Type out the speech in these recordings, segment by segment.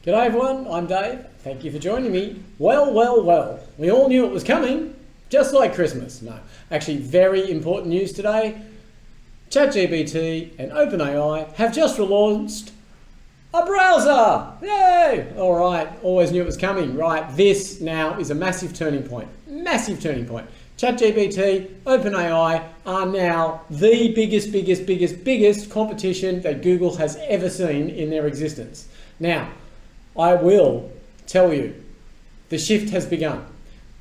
G'day everyone, I'm Dave. Thank you for joining me. Well, we all knew it was coming, just like Christmas. No, actually very important news today. ChatGPT and OpenAI have just relaunched a browser. Yay! All right, always knew it was coming. Right, this now is a massive turning point. Massive turning point. ChatGPT, OpenAI are now the biggest competition that Google has ever seen in their existence. Now, I will tell you, the shift has begun.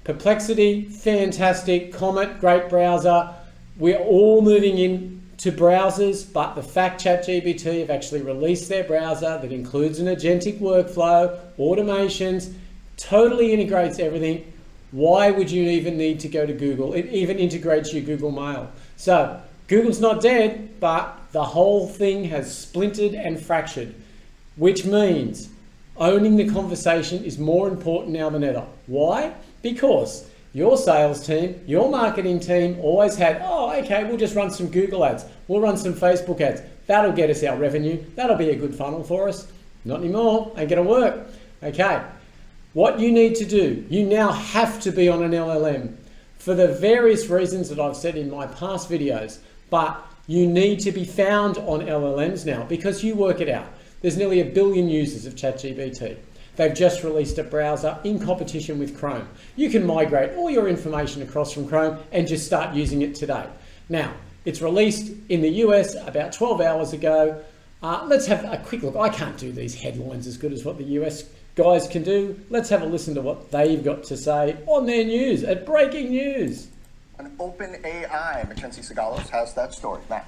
Perplexity, fantastic. Comet, great browser. We're all moving into browsers, but the fact ChatGPT have actually released their browser that includes an agentic workflow, automations, totally integrates everything. Why would you even need to go to Google? It even integrates your Google Mail. So Google's not dead, but the whole thing has splintered and fractured, which means owning the conversation is more important now than ever. Why? Because your sales team, your marketing team always had, oh, okay, we'll just run some Google ads. We'll run some Facebook ads. That'll get us our revenue. That'll be a good funnel for us. Not anymore. Ain't gonna work. Okay. What you need to do, you now have to be on an LLM for the various reasons that I've said in my past videos, but you need to be found on LLMs now because you work it out. There's nearly 1 billion users of ChatGPT. They've just released a browser in competition with Chrome. You can migrate all your information across from Chrome and just start using it today. Now, it's released in the US about 12 hours ago. Let's have a quick look. I can't do these headlines as good as what the US guys can do. Let's have a listen to what they've got to say on their news at Breaking News. An OpenAI, Mackenzie Sagalos has that story. Matt.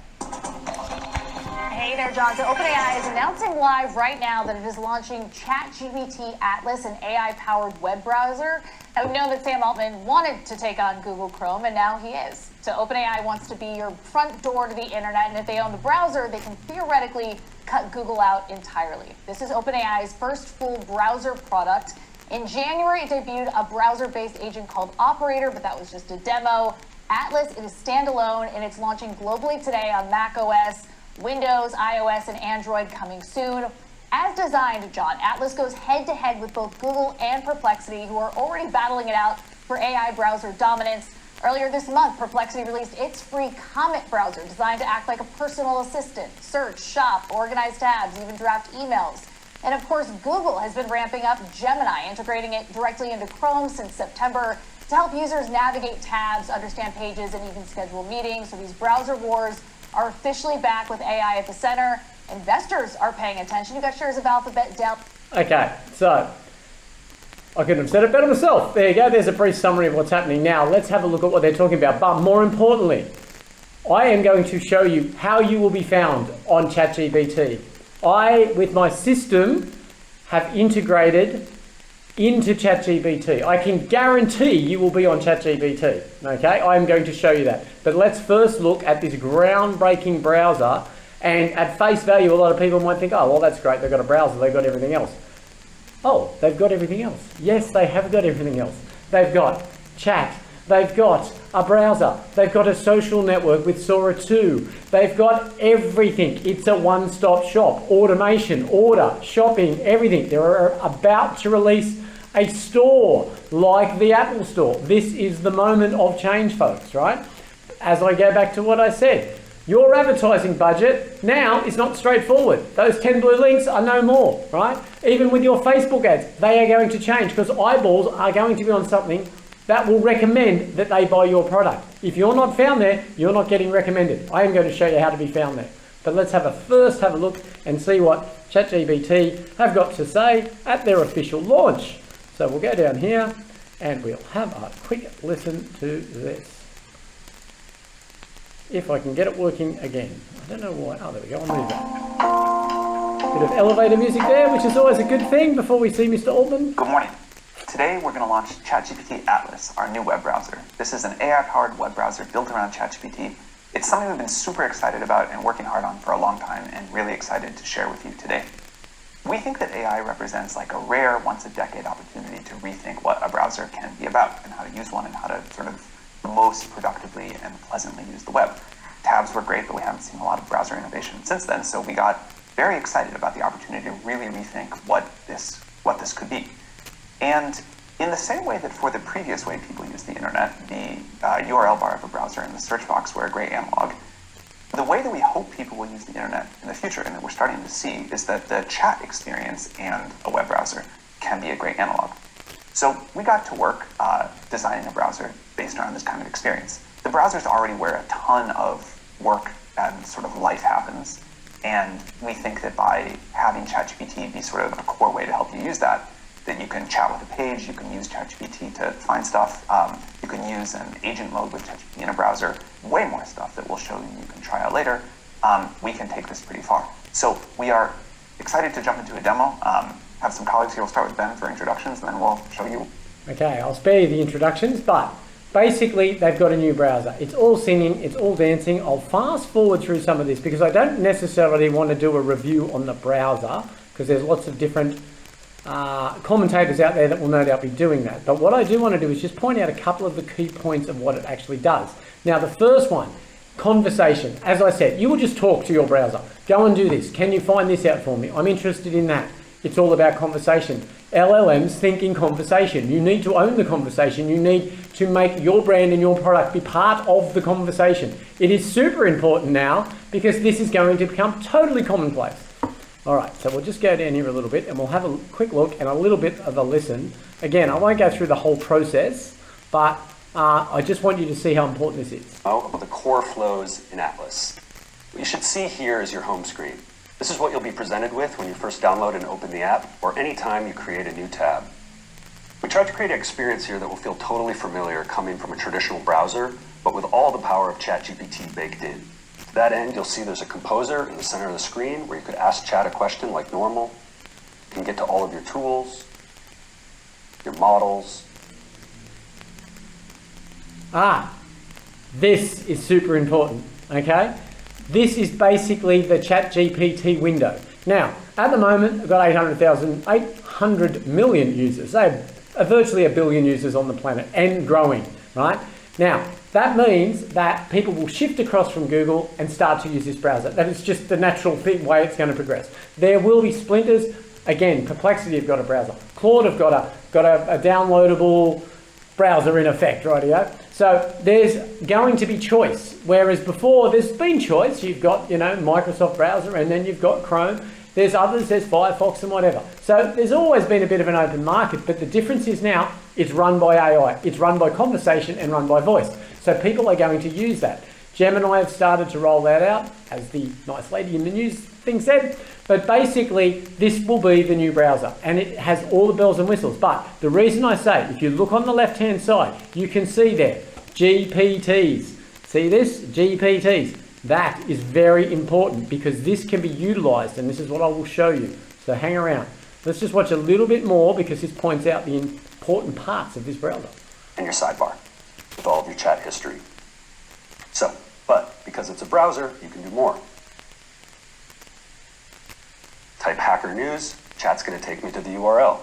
Hey there, John. So OpenAI is announcing live right now that it is launching ChatGPT Atlas, an AI-powered web browser. Now, we've known that Sam Altman wanted to take on Google Chrome, and now he is. So OpenAI wants to be your front door to the internet, and if they own the browser, they can theoretically cut Google out entirely. This is OpenAI's first full browser product. In January, it debuted a browser-based agent called Operator, but that was just a demo. Atlas, it is standalone, and it's launching globally today on macOS, Windows, iOS, and Android coming soon. As designed, John, Atlas goes head-to-head with both Google and Perplexity, who are already battling it out for AI browser dominance. Earlier this month, Perplexity released its free Comet browser, designed to act like a personal assistant, search, shop, organize tabs, even draft emails. And of course, Google has been ramping up Gemini, integrating it directly into Chrome since September to help users navigate tabs, understand pages, and even schedule meetings. So these browser wars are officially back with AI at the center. Investors are paying attention. You've got shares of Alphabet, Dell. Okay, so I couldn't have said it better myself. There you go. There's a brief summary of what's happening now. Let's have a look at what they're talking about. But more importantly, I am going to show you how you will be found on ChatGPT. I, with my system, have integrated into ChatGPT. I can guarantee you will be on ChatGPT, okay? I'm going to show you that. But let's first look at this groundbreaking browser, and at face value, a lot of people might think, oh, well, that's great, they've got a browser, they've got everything else. Oh, they've got everything else. Yes, they have got everything else. They've got chat, they've got a browser, they've got a social network with Sora 2, they've got everything. It's a one-stop shop. Automation, order, shopping, everything. They're about to release a store like the Apple Store. This is the moment of change, folks, right? As I go back to what I said, your advertising budget now is not straightforward. Those 10 blue links are no more, right? Even with your Facebook ads, they are going to change because eyeballs are going to be on something that will recommend that they buy your product. If you're not found there, you're not getting recommended. I am going to show you how to be found there. But let's first have a look and see what ChatGPT have got to say at their official launch. So we'll go down here and we'll have a quick listen to this. If I can get it working again. I don't know why. Oh, there we go. I'll move that. Bit of elevator music there, which is always a good thing before we see Mr. Altman. Good morning. Today we're going to launch ChatGPT Atlas, our new web browser. This is an AI-powered web browser built around ChatGPT. It's something we've been super excited about and working hard on for a long time and really excited to share with you today. We think that AI represents like a rare once-a-decade opportunity to rethink what a browser can be about and how to use one and how to sort of most productively and pleasantly use the web. Tabs were great, but we haven't seen a lot of browser innovation since then, so we got very excited about the opportunity to really rethink what this what this could be. And in the same way that for the previous way people use the internet, the URL bar of a browser and the search box were a great analog, the way that we hope people will use the internet in the future, and that we're starting to see, is that the chat experience and a web browser can be a great analog. So we got to work designing a browser based around this kind of experience. The browser's already where a ton of work and sort of life happens, and we think that by having ChatGPT be sort of a core way to help you use that, that you can chat with a page, you can use ChatGPT to find stuff, you can use an agent mode with ChatGPT in a browser, way more stuff that we'll show you can try out later. We can take this pretty far. So we are excited to jump into a demo. Have some colleagues here. We'll start with Ben for introductions, and then we'll show you. Okay, I'll spare you the introductions, but basically they've got a new browser. It's all singing, it's all dancing. I'll fast forward through some of this because I don't necessarily want to do a review on the browser because there's lots of different commentators out there that will no doubt be doing that. But what I do want to do is just point out a couple of the key points of what it actually does. Now, the first one, conversation. As I said, you will just talk to your browser. Go and do this. Can you find this out for me? I'm interested in that. It's all about conversation. LLMs think in conversation. You need to own the conversation. You need to make your brand and your product be part of the conversation. It is super important now because this is going to become totally commonplace. All right, so we'll just go down here a little bit and we'll have a quick look and a little bit of a listen. Again, I won't go through the whole process, but I just want you to see how important this is. The core flows in Atlas. What you should see here is your home screen. This is what you'll be presented with when you first download and open the app, or anytime you create a new tab. We tried to create an experience here that will feel totally familiar coming from a traditional browser, but with all the power of ChatGPT baked in. To that end, you'll see there's a composer in the center of the screen where you could ask Chat a question like normal. You can get to all of your tools, your models. This is super important, okay? This is basically the ChatGPT window. Now, at the moment, we've got 800 million users. They have virtually 1 billion users on the planet and growing, right? Now, that means that people will shift across from Google and start to use this browser. That is just the natural way it's going to progress. There will be splinters. Again, Perplexity have got a browser. Claude have got a downloadable browser in effect, rightio? So there's going to be choice, whereas before there's been choice. You've got, Microsoft browser, and then you've got Chrome. There's others, there's Firefox and whatever. So there's always been a bit of an open market, but the difference is now it's run by AI. It's run by conversation and run by voice. So people are going to use that. Gemini have started to roll that out, as the nice lady in the news thing said. But basically, this will be the new browser, and it has all the bells and whistles. But the reason I say, if you look on the left-hand side, you can see there, GPTs. See this? GPTs. That is very important because this can be utilized, and this is what I will show you. So hang around. Let's just watch a little bit more because this points out the important parts of this browser. And your sidebar with all of your chat history. So, but because it's a browser, you can do more. Type hacker news, Chat's going to take me to the URL.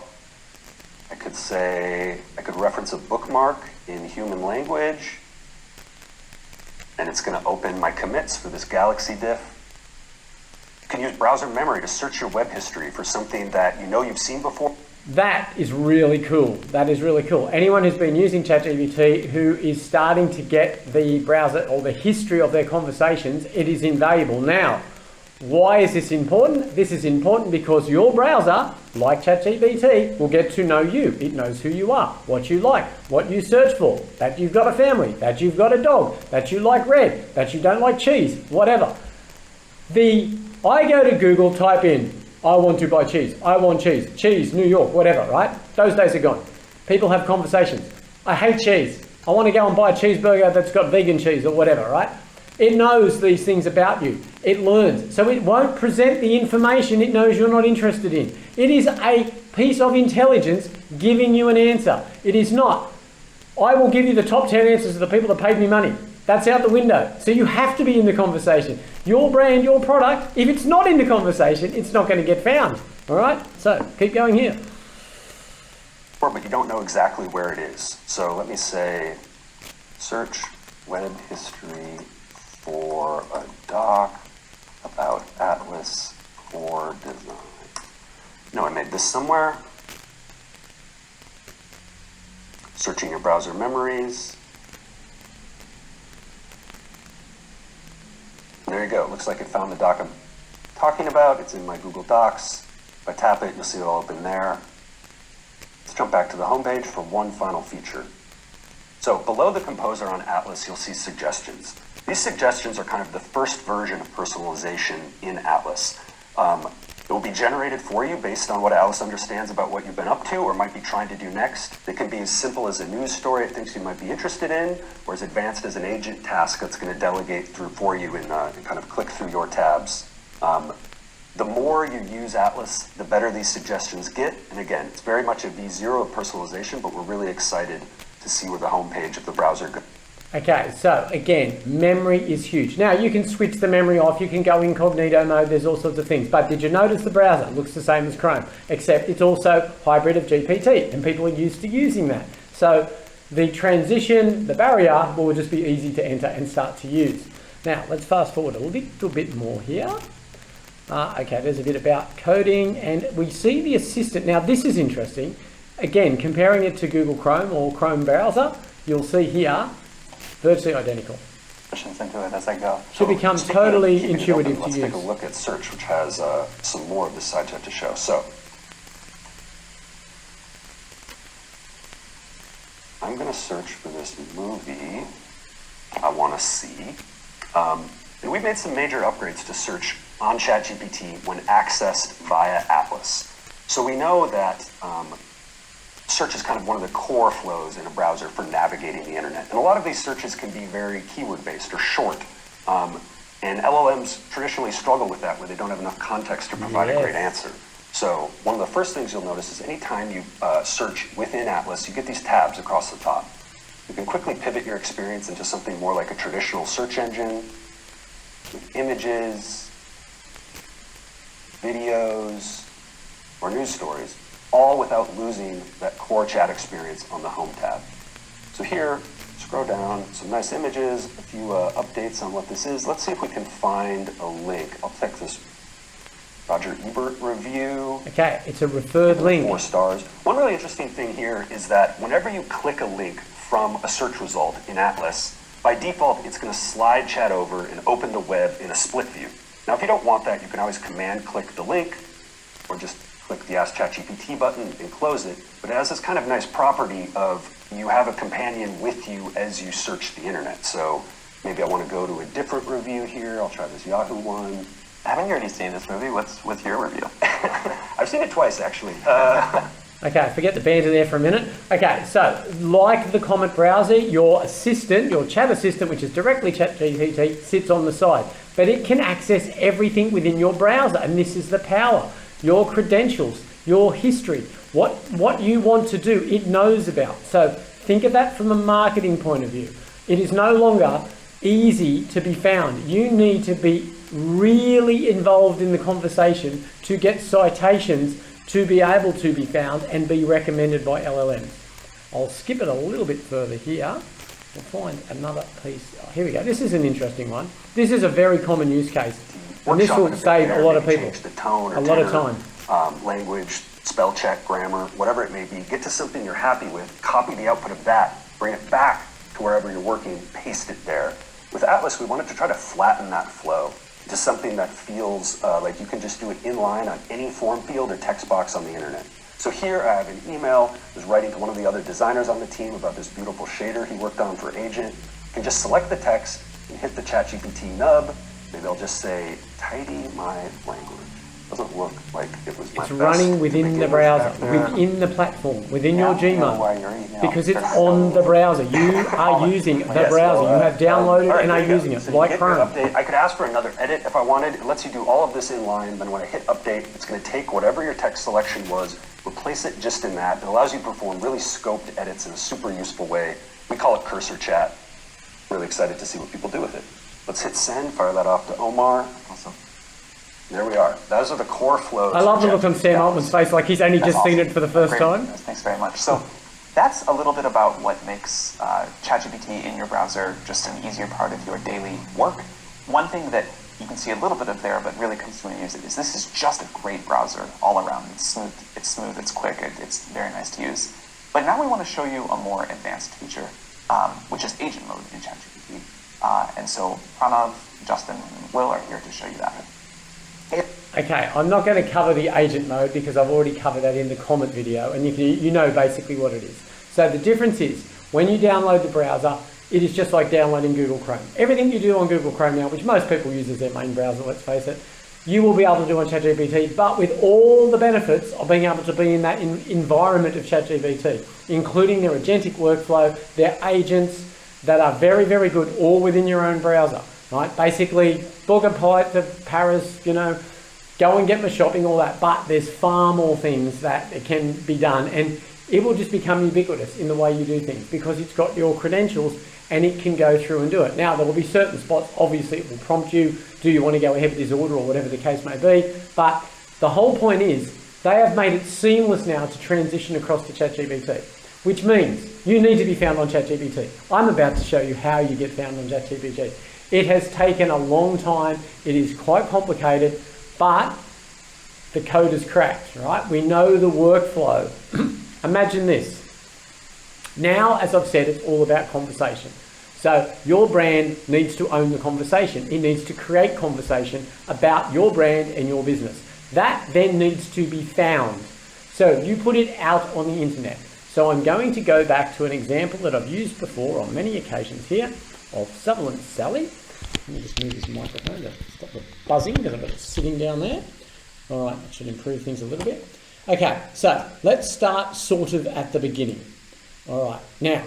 I could reference a bookmark in human language, and it's going to open my commits for this Galaxy diff. You can use browser memory to search your web history for something that you know you've seen before. That is really cool. That is really cool. Anyone who's been using ChatGPT who is starting to get the browser or the history of their conversations, it is invaluable. Now, why is this important? This is important because your browser, like ChatGPT, will get to know you. It knows who you are, what you like, what you search for, that you've got a family, that you've got a dog, that you like red, that you don't like cheese, whatever. I go to Google, type in, I want to buy cheese, I want cheese, New York, whatever, right? Those days are gone. People have conversations. I hate cheese. I want to go and buy a cheeseburger that's got vegan cheese or whatever, right? It knows these things about you. It learns. So it won't present the information it knows you're not interested in. It is a piece of intelligence giving you an answer. It is not, I will give you the top 10 answers of the people that paid me money. That's out the window. So you have to be in the conversation. Your brand, your product, if it's not in the conversation, it's not going to get found. All right? So keep going here. But you don't know exactly where it is. So let me say, search web history for a doc about Atlas for design. No, I made this somewhere. Searching your browser memories. And there you go. It looks like it found the doc I'm talking about. It's in my Google Docs. If I tap it, you'll see it all open there. Let's jump back to the home page for one final feature. So below the composer on Atlas, you'll see suggestions. These suggestions are kind of the first version of personalization in Atlas. It will be generated for you based on what Atlas understands about what you've been up to or might be trying to do next. It can be as simple as a news story it thinks you might be interested in, or as advanced as an agent task that's going to delegate through for you and kind of click through your tabs. The more you use Atlas, the better these suggestions get. And again, it's very much a V0 of personalization, but we're really excited to see where the homepage of the browser goes. Okay, so again, memory is huge. Now you can switch the memory off, you can go incognito mode, there's all sorts of things. But did you notice the browser looks the same as Chrome, except it's also hybrid of GPT, and people are used to using that. So the transition, the barrier will just be easy to enter and start to use. Now let's fast forward a little bit more here. Okay, there's a bit about coding, and we see the assistant. Now this is interesting. Again, comparing it to Google Chrome or Chrome browser, you'll see here, virtually identical. Questions into it as I go. Should become totally intuitive to use. Let's take a look at search, which has some more of this side chat to show. So I'm going to search for this movie I want to see. And we've made some major upgrades to search on ChatGPT when accessed via Atlas. So we know that search is kind of one of the core flows in a browser for navigating the internet. And a lot of these searches can be very keyword-based or short. And LLMs traditionally struggle with that, where they don't have enough context to provide a great answer. So one of the first things you'll notice is anytime you search within Atlas, you get these tabs across the top. You can quickly pivot your experience into something more like a traditional search engine, with images, videos, or news stories, all without losing that core chat experience on the home tab. So here, scroll down, some nice images, a few updates on what this is. Let's see if we can find a link. I'll take this Roger Ebert review. Okay, it's a referred link. 4 stars. One really interesting thing here is that whenever you click a link from a search result in Atlas, by default, it's going to slide chat over and open the web in a split view. Now, if you don't want that, you can always command click the link or just click the Ask ChatGPT button and close it. But it has this kind of nice property of you have a companion with you as you search the internet. So maybe I want to go to a different review here. I'll try this Yahoo one. Haven't you already seen this movie? What's your review? I've seen it twice, actually. Okay, forget the banter there for a minute. Okay, so like the Comet browser, your assistant, your chat assistant, which is directly ChatGPT, sits on the side. But it can access everything within your browser, and this is the power. Your credentials, your history, what you want to do, it knows about. So think of that from a marketing point of view. It is no longer easy to be found. You need to be really involved in the conversation to get citations to be able to be found and be recommended by LLMs. I'll skip it a little bit further here. We'll find another piece. Oh, here we go. This is an interesting one. This is a very common use case. And this will save a lot of people Change the tone or a lot of time. Language, spell check, grammar, whatever it may be. Get to something you're happy with, copy the output of that, bring it back to wherever you're working, paste it there. With Atlas, we wanted to try to flatten that flow to something that feels like you can just do it inline on any form field or text box on the internet. So here I have an email. I was writing to one of the other designers on the team about this beautiful shader he worked on for Agent. You can just select the text and hit the ChatGPT nub. Maybe I'll just say, tidy my language. Doesn't look like it was my It's best running within the browser, there. within the platform, within your Gmail. Your email. Because it's on the browser. You are using the browser. You have downloaded and are using it, So you like hit your Chrome. update. I could ask for another edit if I wanted. It lets you do all of this in line. Then when I hit update, it's going to take whatever your text selection was, replace it just in that. It allows you to perform really scoped edits in a super useful way. We call it cursor chat. Really excited to see what people do with it. Let's hit send, fire that off to Omar. Awesome. There we are. Those are the core flows. I love the look on ChatGPT Sam Atlas. Altman's face, like he's only just seen it for the first Great. time. Yes, thanks very much. So that's a little bit about what makes ChatGPT in your browser just an easier part of your daily work. One thing that you can see a little bit of there, but really comes through and use it, is this is just a great browser all around. It's smooth, it's quick, it's very nice to use. But now we want to show you a more advanced feature, which is agent mode in ChatGPT. And so Pranav, Justin, and Will are here to show you that. Okay, I'm not going to cover the agent mode because I've already covered that in the comment video, and you know basically what it is. So the difference is, when you download the browser, it is just like downloading Google Chrome. Everything you do on Google Chrome now, which most people use as their main browser, let's face it, you will be able to do on ChatGPT, but with all the benefits of being able to be in that environment of ChatGPT, including their agentic workflow, their agents that are very, very good, all within your own browser, right? Basically, book a flight to Paris, go and get my shopping, all that, but there's far more things that can be done, and it will just become ubiquitous in the way you do things because it's got your credentials and it can go through and do it. Now, there will be certain spots, obviously it will prompt you, do you want to go ahead with this order or whatever the case may be, but the whole point is they have made it seamless now to transition across to ChatGPT, which means you need to be found on ChatGPT. I'm about to show you how you get found on ChatGPT. It has taken a long time, it is quite complicated, but the code is cracked, right? We know the workflow. Imagine this. Now, as I've said, it's all about conversation. So your brand needs to own the conversation. It needs to create conversation about your brand and your business. That then needs to be found. So you put it out on the internet. So I'm going to go back to an example that I've used before on many occasions here of Sutherland Sally. Let me just move this microphone to stop the buzzing because I've got it sitting down there. All right, that should improve things a little bit. Okay, so let's start sort of at the beginning. All right, now,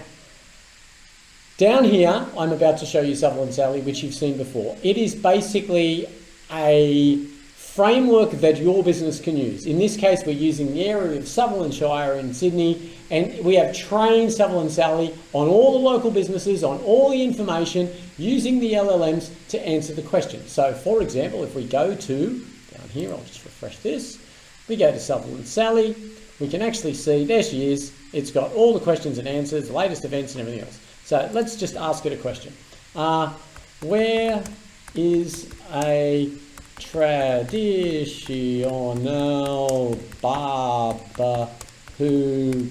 down here, I'm about to show you Sutherland Sally, which you've seen before. It is basically a framework that your business can use. In this case, we're using the area of Sutherland Shire in Sydney, and we have trained Sutherland Sally on all the local businesses, on all the information, using the LLMs to answer the question. So, for example, if we go to, down here, I'll just refresh this, we go to Sutherland Sally, we can actually see, there she is, it's got all the questions and answers, the latest events and everything else. So let's just ask it a question. Where is a traditional barber who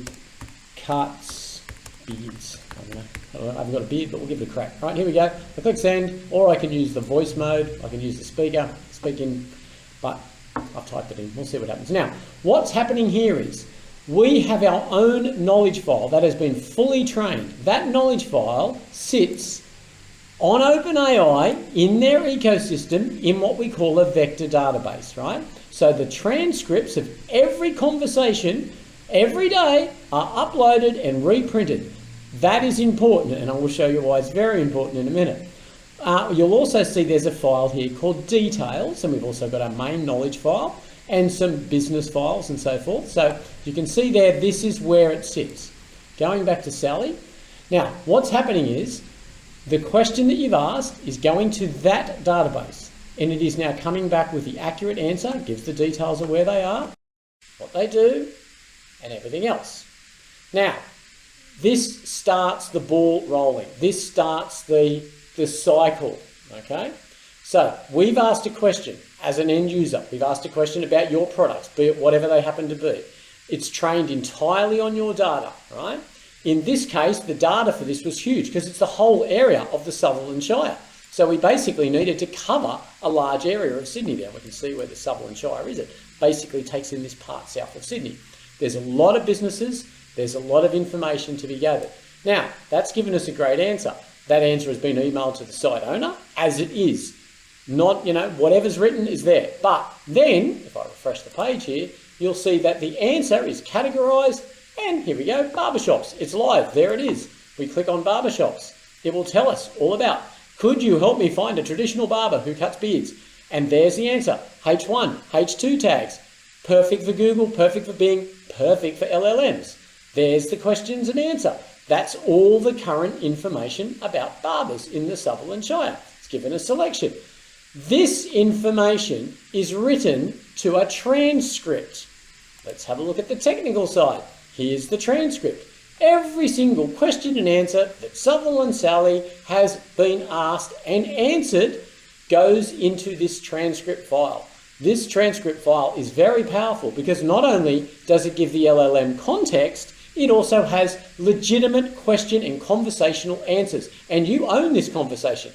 cuts beards? I don't know. I haven't got a beard, but we'll give it a crack. Right, here we go. I click send, or I can use the voice mode. I can use the speaker, speaking, but I've typed it in. We'll see what happens. Now, what's happening here is we have our own knowledge file that has been fully trained. That knowledge file sits on OpenAI in their ecosystem in what we call a vector database, right? So the transcripts of every conversation every day are uploaded and reprinted. That is important, and I will show you why it's very important in a minute. You'll also see there's a file here called details, and we've also got our main knowledge file and some business files and so forth. So you can see there, this is where it sits. Going back to Sally. Now, what's happening is the question that you've asked is going to that database, and it is now coming back with the accurate answer, gives the details of where they are, what they do, and everything else. Now, this starts the ball rolling. This starts the cycle, okay? So we've asked a question as an end user. We've asked a question about your products, be it whatever they happen to be. It's trained entirely on your data, right? In this case, the data for this was huge because it's the whole area of the Sutherland Shire. So we basically needed to cover a large area of Sydney there. We can see where the Sutherland Shire is. It basically takes in this part south of Sydney. There's a lot of businesses. There's a lot of information to be gathered. Now, that's given us a great answer. That answer has been emailed to the site owner as it is. Not, whatever's written is there. But then, if I refresh the page here, you'll see that the answer is categorized, and here we go, barbershops. It's live, there it is. We click on barbershops. It will tell us all about, could you help me find a traditional barber who cuts beards? And there's the answer, H1, H2 tags. Perfect for Google, perfect for Bing, perfect for LLMs. There's the questions and answer. That's all the current information about barbers in the Sutherland Shire. It's given a selection. This information is written to a transcript. Let's have a look at the technical side. Here's the transcript. Every single question and answer that Sutherland Sally has been asked and answered goes into this transcript file. This transcript file is very powerful because not only does it give the LLM context, it also has legitimate question and conversational answers. And you own this conversation.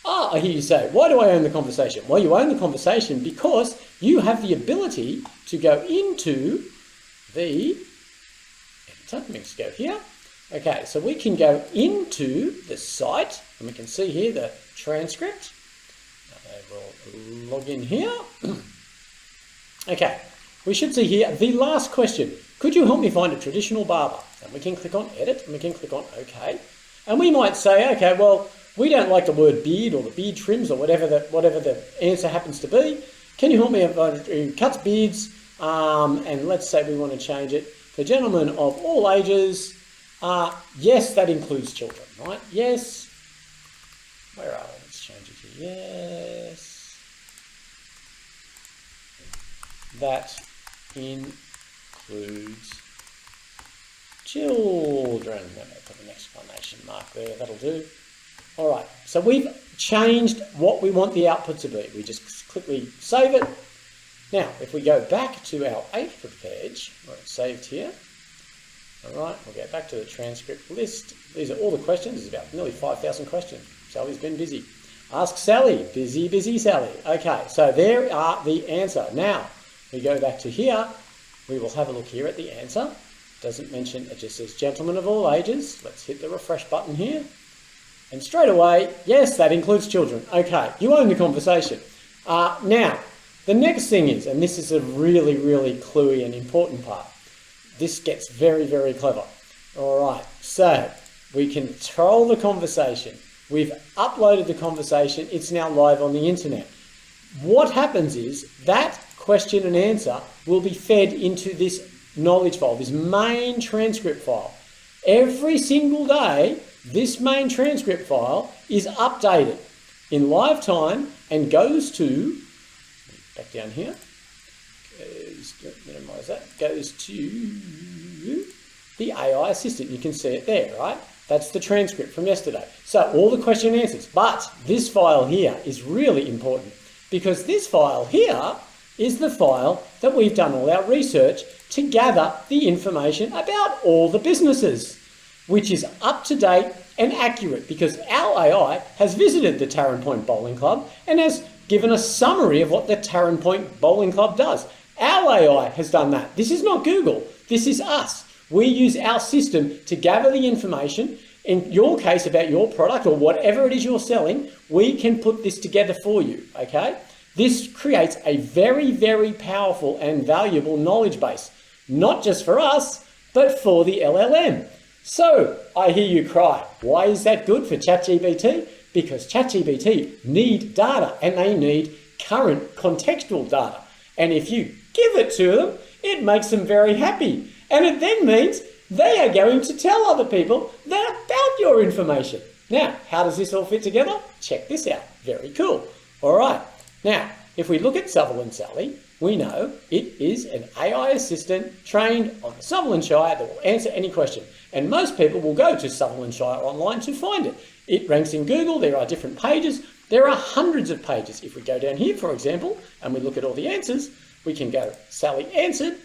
I hear you say, why do I own the conversation? Well, you own the conversation because you have the ability to go into the editor. Let me just go here. Okay, so we can go into the site and we can see here the transcript. We'll log in here. Okay, we should see here the last question. Could you help me find a traditional barber? And we can click on edit and we can click on OK. And we might say, okay, well, we don't like the word beard or the beard trims or whatever the answer happens to be. Can you help me who cuts beards? And let's say we want to change it for gentlemen of all ages. Yes, that includes children, right? Yes. Where are we? Let's change it here. Yes. That includes children. Let me put an exclamation mark there. That'll do. All right. So we've changed what we want the output to be. We just quickly save it. Now, if we go back to our output page, where it's saved here. All right, we'll get back to the transcript list. These are all the questions. There's about nearly 5,000 questions. Sally's been busy. Ask Sally. Busy, busy Sally. Okay, so there are the answer. Now, we go back to here. We will have a look here at the answer. Doesn't mention, it just says gentlemen of all ages. Let's hit the refresh button here. And straight away, yes, that includes children. Okay, you own the conversation. Now, the next thing is, and this is a really, really cluey and important part. This gets very, very clever. All right, so we control the conversation. We've uploaded the conversation. It's now live on the internet. What happens is that question and answer will be fed into this knowledge file, this main transcript file. Every single day, this main transcript file is updated in live time and goes to, back down here, minimize that, goes to the AI assistant. You can see it there, right? That's the transcript from yesterday. So all the question and answers. But this file here is really important because this file here is the file that we've done all our research to gather the information about all the businesses, which is up to date and accurate because our AI has visited the Tarrant Point Bowling Club and has given a summary of what the Tarrant Point Bowling Club does. Our AI has done that. This is not Google. This is us. We use our system to gather the information. In your case, about your product or whatever it is you're selling, we can put this together for you, okay? This creates a very, very powerful and valuable knowledge base, not just for us, but for the LLM. So I hear you cry, why is that good for ChatGPT? Because ChatGPT need data and they need current contextual data. And if you give it to them, it makes them very happy. And it then means they are going to tell other people that about your information. Now, how does this all fit together? Check this out. Very cool. All right. Now, if we look at Sutherland Sally, we know it is an AI assistant trained on the Sutherland Shire that will answer any question. And most people will go to Sutherland Shire online to find it. It ranks in Google. There are different pages. There are hundreds of pages. If we go down here, for example, and we look at all the answers, we can go Sally answered,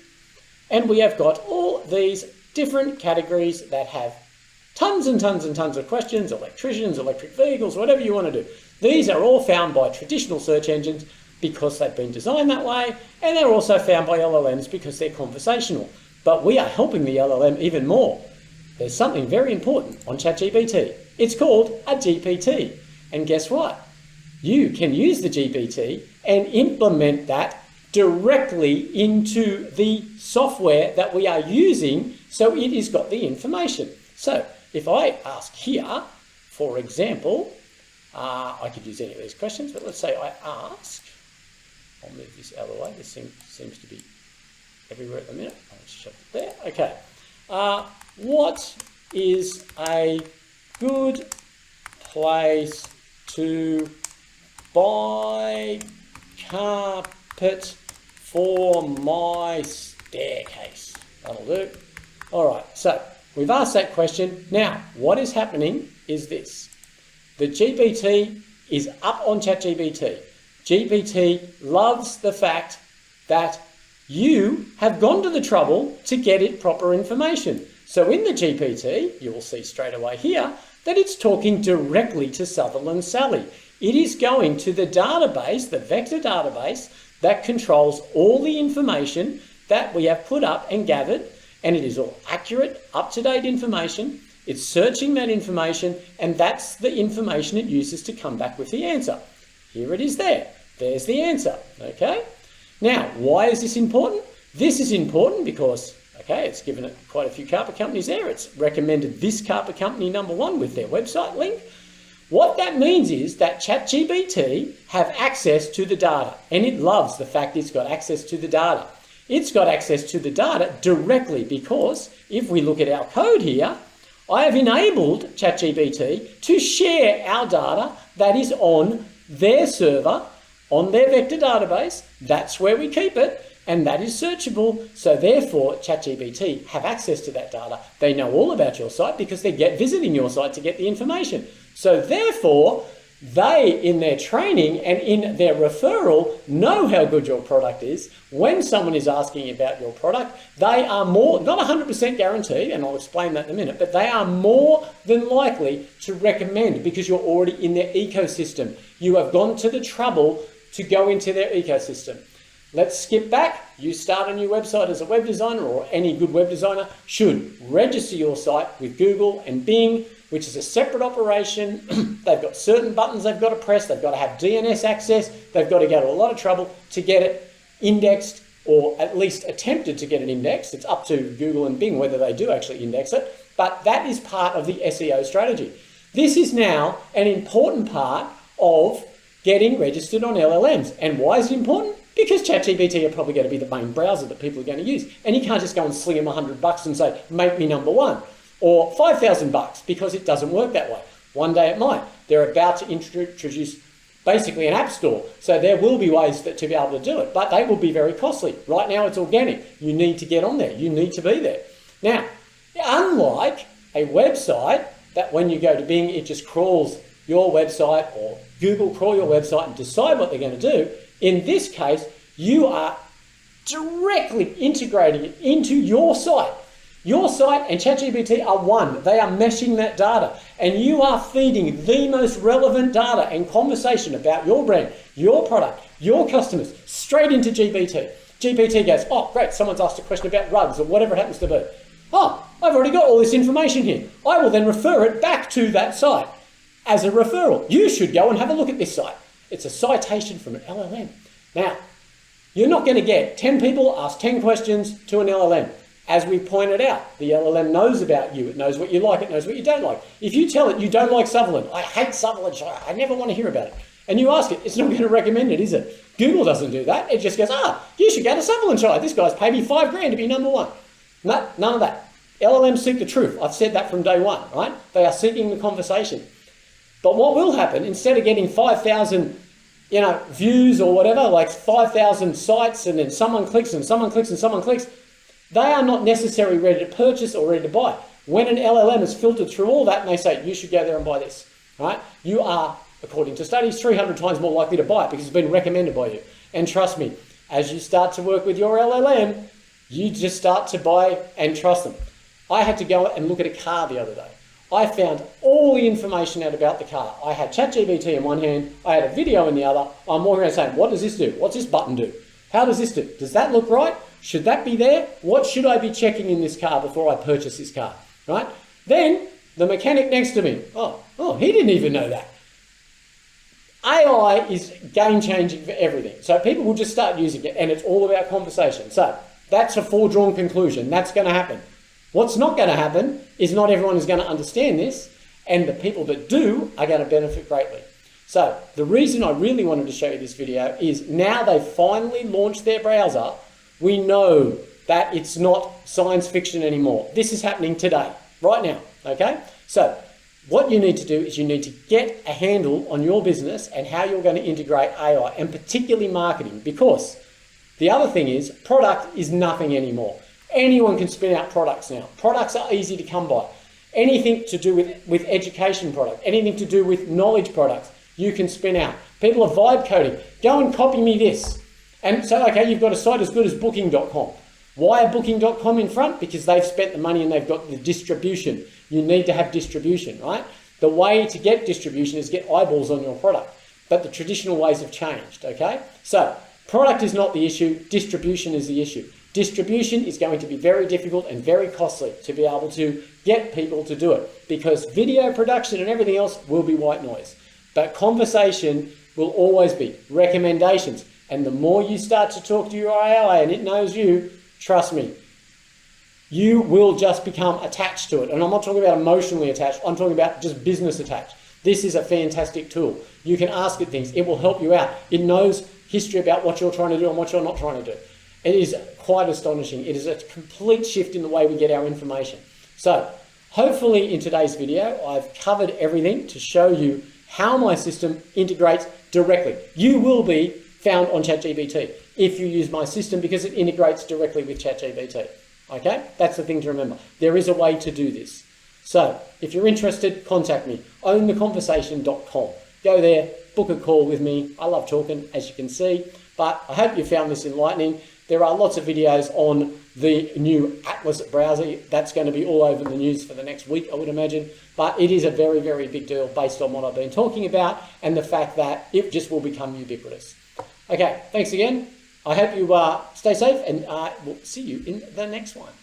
and we have got all these different categories that have tons and tons and tons of questions, electricians, electric vehicles, whatever you want to do. These are all found by traditional search engines because they've been designed that way, and they're also found by LLMs because they're conversational. But we are helping the LLM even more. There's something very important on ChatGPT. It's called a GPT. And guess what? You can use the GPT and implement that directly into the software that we are using so it has got the information. So if I ask here, for example, I could use any of these questions, but let's say I ask, I'll move this out of the way, this seems to be everywhere at the minute. I'll just shove it there. Okay. What is a good place to buy carpet for my staircase? That'll do. All right, so we've asked that question. Now, what is happening is this. The GPT is up on ChatGPT. GPT loves the fact that you have gone to the trouble to get it proper information. So in the GPT, you will see straight away here that it's talking directly to Sutherland Sally. It is going to the database, the vector database, that controls all the information that we have put up and gathered, and it is all accurate, up-to-date information. It's searching that information, and that's the information it uses to come back with the answer. Here it is there. There's the answer, okay? Now, why is this important? This is important because, okay, it's given it quite a few carpet companies there. It's recommended this carpet company number one with their website link. What that means is that ChatGPT have access to the data, and it loves the fact it's got access to the data. It's got access to the data directly because if we look at our code here, I have enabled ChatGPT to share our data that is on their server, on their vector database. That's where we keep it, and that is searchable. So therefore, ChatGPT have access to that data. They know all about your site because they're visiting your site to get the information. So therefore, they, in their training and in their referral, know how good your product is. When someone is asking about your product, they are more, not 100% guaranteed, and I'll explain that in a minute, but they are more than likely to recommend because you're already in their ecosystem. You have gone to the trouble to go into their ecosystem. Let's skip back. You start a new website as a web designer, or any good web designer should register your site with Google and Bing, which is a separate operation. They've got certain buttons they've got to press. They've got to have DNS access. They've got to go to a lot of trouble to get it indexed, or at least attempted to get it indexed. It's up to Google and Bing whether they do actually index it, but that is part of the SEO strategy. This is now an important part of getting registered on LLMs. And why is it important? Because ChatGPT are probably going to be the main browser that people are going to use. And you can't just go and sling them $100 and say, make me number one. Or $5,000, because it doesn't work that way. One day it might. They're about to introduce basically an app store. So there will be ways to be able to do it, but they will be very costly. Right now it's organic. You need to get on there. You need to be there. Now, unlike a website that when you go to Bing, it just crawls your website, or Google crawl your website and decide what they're going to do. In this case, you are directly integrating it into your site. Your site and ChatGPT are one. They are meshing that data, and you are feeding the most relevant data and conversation about your brand, your product, your customers straight into GPT. GPT goes, oh, great, someone's asked a question about rugs or whatever it happens to be. Oh, I've already got all this information here. I will then refer it back to that site as a referral. You should go and have a look at this site. It's a citation from an LLM. Now, you're not going to get 10 people ask 10 questions to an LLM. As we pointed out, the LLM knows about you. It knows what you like. It knows what you don't like. If you tell it you don't like Sutherland, I hate Sutherland, I never want to hear about it, and you ask it, it's not going to recommend it, is it? Google doesn't do that. It just goes, you should go to Sutherlandshire. This guy's paid me $5,000 to be number one. No, none of that. LLMs seek the truth. I've said that from day one, right? They are seeking the conversation. But what will happen, instead of getting 5,000 views or whatever, like 5,000 sites, and then someone clicks and someone clicks and someone clicks, they are not necessarily ready to purchase or ready to buy. When an LLM has filtered through all that and they say, you should go there and buy this, right? You are, according to studies, 300 times more likely to buy it because it's been recommended by you. And trust me, as you start to work with your LLM, you just start to buy and trust them. I had to go and look at a car the other day. I found all the information out about the car. I had ChatGPT in one hand, I had a video in the other. I'm walking around saying, what does this do? What's this button do? How does this do? Does that look right? Should that be there? What should I be checking in this car before I purchase this car, right? Then the mechanic next to me, he didn't even know that. AI is game-changing for everything. So people will just start using it, and it's all about conversation. So that's a foredrawn conclusion. That's going to happen. What's not going to happen is not everyone is going to understand this, and the people that do are going to benefit greatly. So the reason I really wanted to show you this video is now they've finally launched their browser, we know that it's not science fiction anymore. This is happening today, right now, okay? So what you need to do is you need to get a handle on your business and how you're going to integrate AI, and particularly marketing, because the other thing is product is nothing anymore. Anyone can spin out products now. Products are easy to come by. Anything to do with education product, anything to do with knowledge products, you can spin out. People are vibe coding. Go and copy me this. And so, okay, you've got a site as good as booking.com. Why are booking.com in front? Because they've spent the money and they've got the distribution. You need to have distribution, right? The way to get distribution is get eyeballs on your product. But the traditional ways have changed, okay? So, product is not the issue, distribution is the issue. Distribution is going to be very difficult and very costly to be able to get people to do it because video production and everything else will be white noise. But conversation will always be recommendations. And the more you start to talk to your AI and it knows you, trust me, you will just become attached to it. And I'm not talking about emotionally attached, I'm talking about just business attached. This is a fantastic tool. You can ask it things, it will help you out. It knows history about what you're trying to do and what you're not trying to do. It is quite astonishing. It is a complete shift in the way we get our information. So hopefully in today's video, I've covered everything to show you how my system integrates directly. You will be found on ChatGPT if you use my system because it integrates directly with ChatGPT. Okay, that's the thing to remember. There is a way to do this. So if you're interested, contact me, owntheconversation.com. Go there, book a call with me. I love talking, as you can see, but I hope you found this enlightening. There are lots of videos on the new Atlas browser. That's going to be all over the news for the next week, I would imagine. But it is a very, very big deal based on what I've been talking about and the fact that it just will become ubiquitous. Okay, thanks again. I hope you stay safe and we'll see you in the next one.